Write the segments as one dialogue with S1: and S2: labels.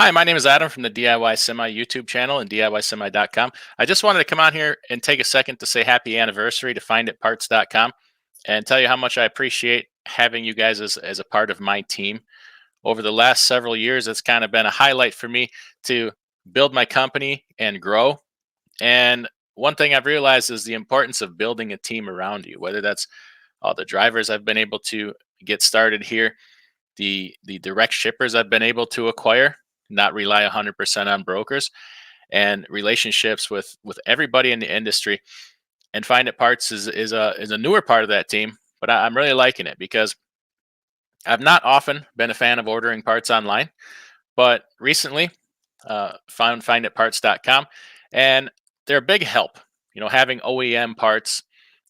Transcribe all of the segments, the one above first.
S1: Hi, my name is Adam from the DIYsemi YouTube channel and DIYsemi.com. I just wanted to come on here and take a second to say happy anniversary to FinditParts.com and tell you how much I appreciate having you guys as a part of my team. Over the last several years, it's kind of been a highlight for me to build my company and grow. And one thing I've realized is the importance of building a team around you, whether that's all the drivers I've been able to get started here, the direct shippers I've been able to acquire, not rely 100% on brokers, and relationships with everybody in the industry. And Find It Parts is a newer part of that team, but I'm really liking it because I've not often been a fan of ordering parts online, but recently found FinditParts.com, and they're a big help. Having OEM parts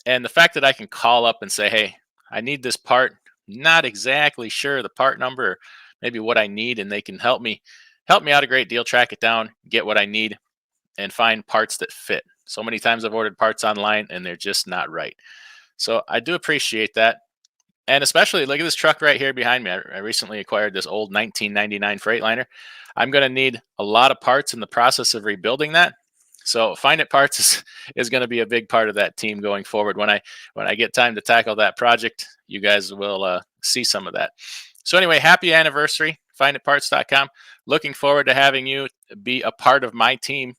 S1: and the fact that I can call up and say, "Hey, I need this part. Not exactly sure the part number, or maybe what I need," and they can help me out a great deal, track it down, get what I need, and find parts that fit. So many times I've ordered parts online and they're just not right. So I do appreciate that. And especially look at this truck right here behind me. I recently acquired this old 1999 Freightliner. I'm going to need a lot of parts in the process of rebuilding that. So Find It Parts is going to be a big part of that team going forward. When I get time to tackle that project, you guys will see some of that. So anyway, happy anniversary, FinditParts.com. Looking forward to having you be a part of my team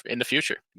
S1: in the future.